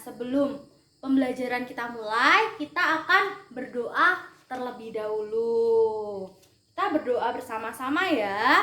sebelum pembelajaran kita mulai, kita akan berdoa terlebih dahulu. Kita berdoa bersama-sama ya.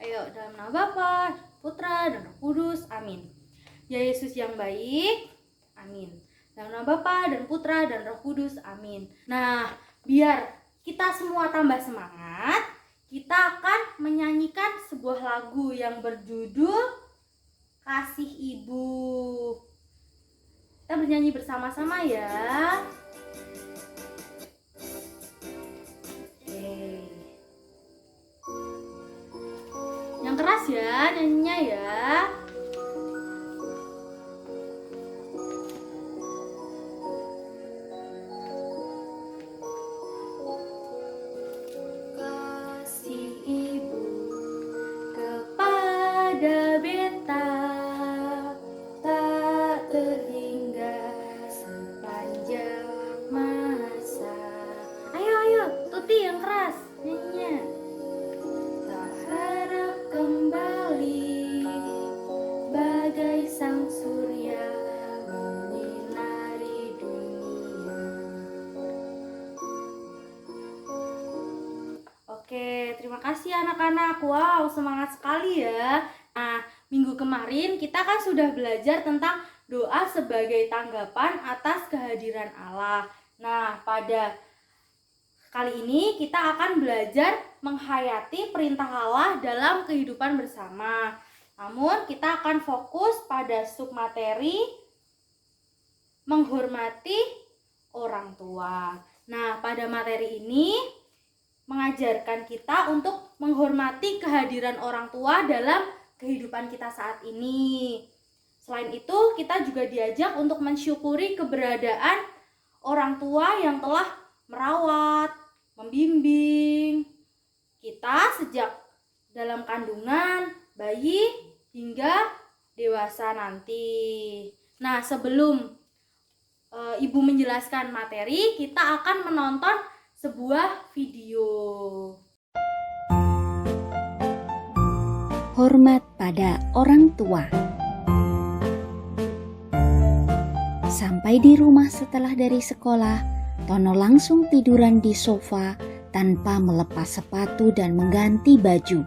Ayo, dalam nama Bapa, Putra, dan Roh Kudus. Amin. Ya Yesus yang baik. Amin. Dalam nama Bapa dan Putra dan Roh Kudus. Amin. Nah, biar kita semua tambah semangat, kita akan menyanyikan sebuah lagu yang berjudul Kasih Ibu. Kita bernyanyi bersama-sama ya. Oke. Yang keras ya nyanyinya ya. Kasih Ibu kepada beta tak terhingga sepanjang masa. Ayo, Tuti yang keras nyanyinya. Tak harap kembali bagai sang surya menyinari dunia. Oke, terima kasih anak-anak. Wow, semangat sekali ya. Nah, minggu kemarin kita kan sudah belajar tentang doa sebagai tanggapan atas kehadiran Allah. Nah, pada kali ini kita akan belajar menghayati perintah Allah dalam kehidupan bersama. Namun, kita akan fokus pada submateri menghormati orang tua. Nah, pada materi ini mengajarkan kita untuk menghormati kehadiran orang tua dalam kehidupan kita saat ini. Selain itu, kita juga diajak untuk mensyukuri keberadaan orang tua yang telah merawat, membimbing kita sejak dalam kandungan, bayi, hingga dewasa nanti. Nah, sebelum Ibu menjelaskan materi, kita akan menonton sebuah video. Hormat pada orang tua. Sampai di rumah setelah dari sekolah, Tono langsung tiduran di sofa tanpa melepas sepatu dan mengganti baju.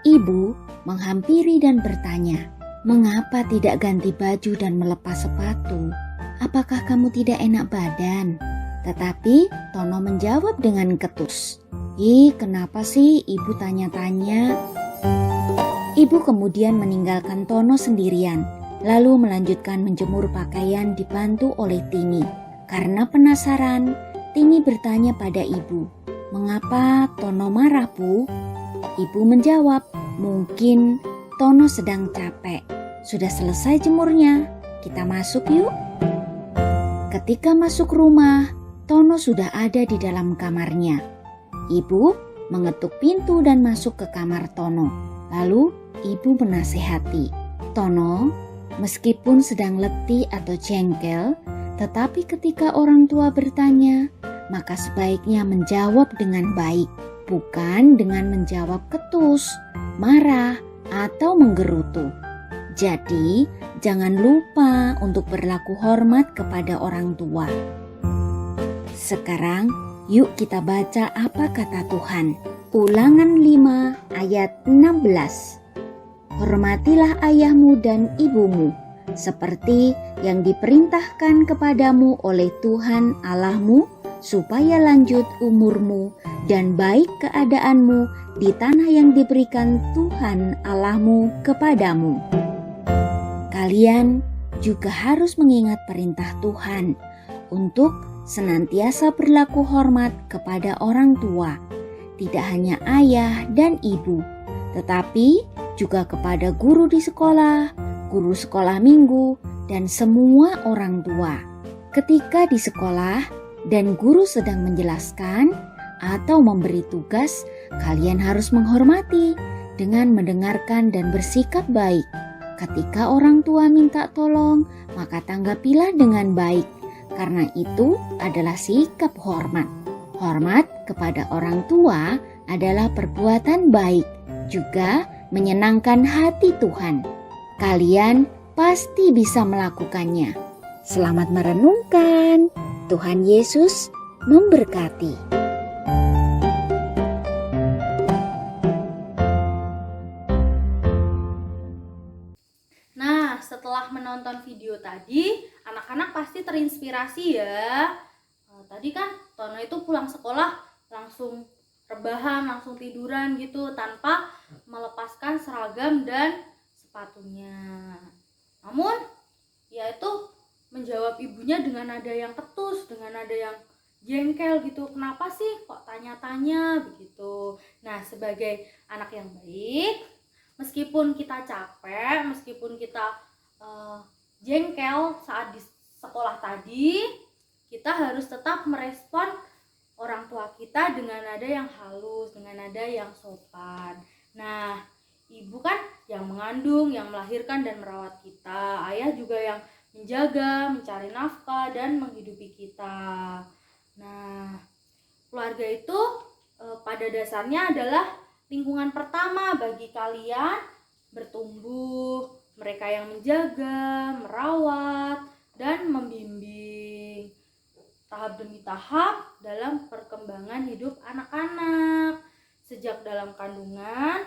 Ibu menghampiri dan bertanya, "Mengapa tidak ganti baju dan melepas sepatu? Apakah kamu tidak enak badan?" Tetapi Tono menjawab dengan ketus, "Ih, kenapa sih ibu tanya-tanya?" Ibu kemudian meninggalkan Tono sendirian, lalu melanjutkan menjemur pakaian dibantu oleh Tini. Karena penasaran, Tini bertanya pada ibu, "Mengapa Tono marah, Bu?" Ibu menjawab, "Mungkin Tono sedang capek. Sudah selesai jemurnya, kita masuk yuk." Ketika masuk rumah, Tono sudah ada di dalam kamarnya. Ibu mengetuk pintu dan masuk ke kamar Tono. Lalu ibu menasihati, "Tono, meskipun sedang letih atau jengkel, tetapi ketika orang tua bertanya, maka sebaiknya menjawab dengan baik, bukan dengan menjawab ketus, marah, atau menggerutu. Jadi, jangan lupa untuk berlaku hormat kepada orang tua." Sekarang, yuk kita baca apa kata Tuhan. Ulangan 5 ayat 16. "Hormatilah ayahmu dan ibumu, seperti yang diperintahkan kepadamu oleh Tuhan Allahmu, supaya lanjut umurmu dan baik keadaanmu di tanah yang diberikan Tuhan Allahmu kepadamu." Kalian juga harus mengingat perintah Tuhan untuk senantiasa berlaku hormat kepada orang tua, tidak hanya ayah dan ibu, tetapi juga kepada guru di sekolah, guru sekolah minggu, dan semua orang tua. Ketika di sekolah dan guru sedang menjelaskan atau memberi tugas, kalian harus menghormati dengan mendengarkan dan bersikap baik. Ketika orang tua minta tolong, maka tanggapilah dengan baik, karena itu adalah sikap hormat. Hormat kepada orang tua adalah perbuatan baik, juga menyenangkan hati Tuhan. Kalian pasti bisa melakukannya. Selamat merenungkan. Tuhan Yesus memberkati. Nah, setelah menonton video tadi, anak-anak pasti terinspirasi ya. Tadi kan Tono itu pulang sekolah langsung rebahan, langsung tiduran gitu tanpa melepaskan seragam dan sepatunya. Namun, ya itu menjawab ibunya dengan nada yang ketus, dengan nada yang jengkel gitu. Kenapa sih kok tanya-tanya begitu? Nah, sebagai anak yang baik, meskipun kita capek, meskipun kita jengkel saat di sekolah tadi, kita harus tetap merespon orang tua kita dengan nada yang halus, dengan nada yang sopan. Nah, ibu kan yang mengandung, yang melahirkan dan merawat kita. Ayah juga yang menjaga, mencari nafkah, dan menghidupi kita. Nah, keluarga itu pada dasarnya adalah lingkungan pertama bagi kalian bertumbuh, mereka yang menjaga, merawat, dan membimbing tahap demi tahap dalam perkembangan hidup anak-anak. Sejak dalam kandungan,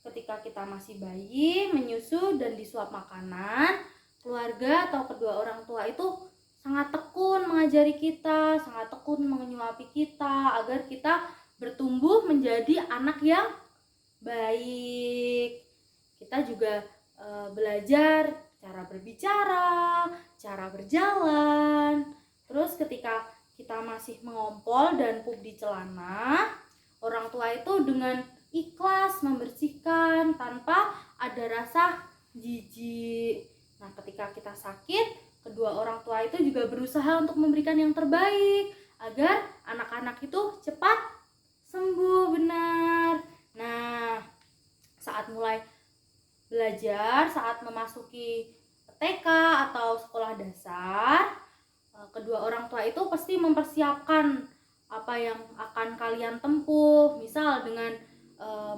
ketika kita masih bayi, menyusu dan disuap makanan, keluarga atau kedua orang tua itu sangat tekun mengajari kita, sangat tekun menyuapi kita agar kita bertumbuh menjadi anak yang baik. Kita juga belajar cara berbicara, cara berjalan. Terus ketika kita masih mengompol dan pup di celana, orang tua itu dengan ikhlas membersihkan tanpa ada rasa jijik. Nah, ketika kita sakit, kedua orang tua itu juga berusaha untuk memberikan yang terbaik agar anak-anak itu cepat sembuh benar. Nah, saat mulai belajar, saat memasuki TK atau sekolah dasar, kedua orang tua itu pasti mempersiapkan apa yang akan kalian tempuh, misal dengan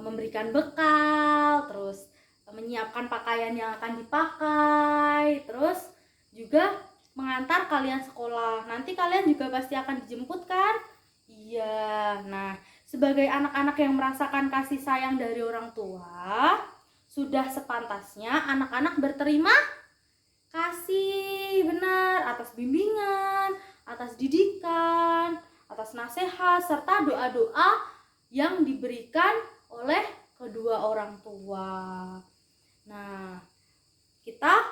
memberikan bekal, terus menyiapkan pakaian yang akan dipakai, terus juga mengantar kalian sekolah. Nanti kalian juga pasti akan dijemput kan? Iya. Nah, sebagai anak-anak yang merasakan kasih sayang dari orang tua, sudah sepantasnya anak-anak berterima kasih benar atas bimbingan, atas didikan, atas nasihat, serta doa-doa yang diberikan oleh kedua orang tua. Nah, kita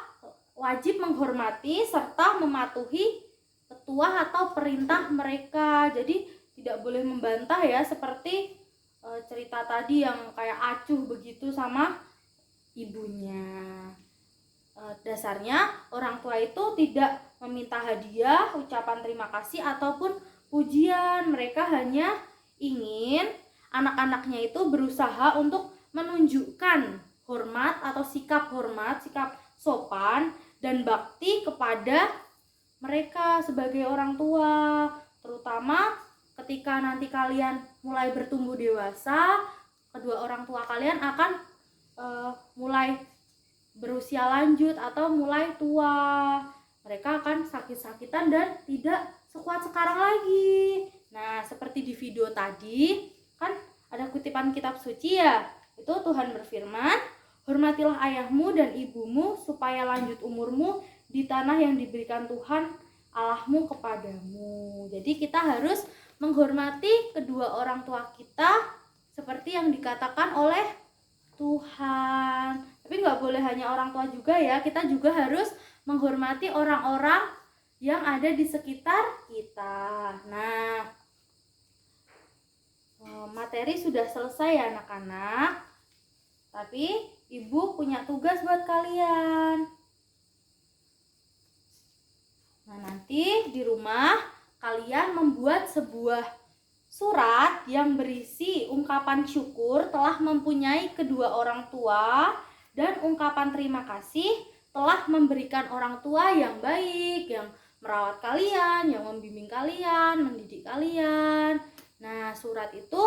wajib menghormati serta mematuhi petuah atau perintah mereka. Jadi tidak boleh membantah ya, seperti cerita tadi yang kayak acuh begitu sama ibunya. Dasarnya orang tua itu tidak meminta hadiah, ucapan terima kasih ataupun pujian. Mereka hanya ingin anak-anaknya itu berusaha untuk menunjukkan hormat atau sikap hormat, sikap sopan dan bakti kepada mereka sebagai orang tua. Terutama ketika nanti kalian mulai bertumbuh dewasa, kedua orang tua kalian akan mulai berusia lanjut atau mulai tua. Mereka akan sakit-sakitan dan tidak sekuat sekarang lagi. Nah, seperti di video tadi, kan ada kutipan kitab suci ya. Itu Tuhan berfirman, "Hormatilah ayahmu dan ibumu supaya lanjut umurmu di tanah yang diberikan Tuhan Allahmu kepadamu." Jadi kita harus menghormati kedua orang tua kita seperti yang dikatakan oleh Tuhan. Tapi nggak boleh hanya orang tua juga ya, kita juga harus menghormati orang-orang yang ada di sekitar kita. Nah, materi sudah selesai ya anak-anak. Tapi ibu punya tugas buat kalian. Nah, nanti di rumah kalian membuat sebuah surat yang berisi ungkapan syukur telah mempunyai kedua orang tua dan ungkapan terima kasih telah memberikan orang tua yang baik, yang merawat kalian, yang membimbing kalian, mendidik kalian. Nah, surat itu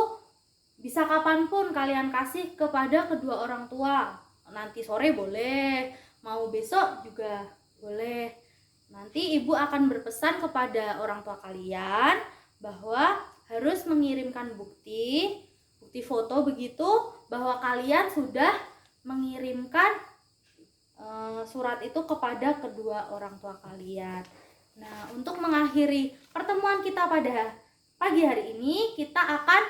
bisa kapanpun kalian kasih kepada kedua orang tua. Nanti sore boleh, mau besok juga boleh. Nanti Nanti ibu akan berpesan kepada orang tua kalian bahwa harus mengirimkan bukti foto begitu bahwa kalian sudah mengirimkan surat itu kepada kedua orang tua kalian. Nah, untuk mengakhiri pertemuan kita pada pagi hari ini, kita akan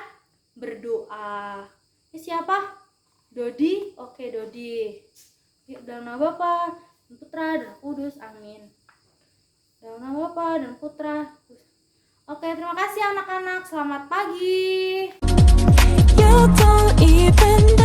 berdoa. Ini siapa? Dodi? Oke, Dodi. Yuk, dalam nama Bapa dan Putra dan Kudus. Amin. Dalam nama Bapa dan Putra. Oke, terima kasih anak-anak. Selamat pagi. You don't even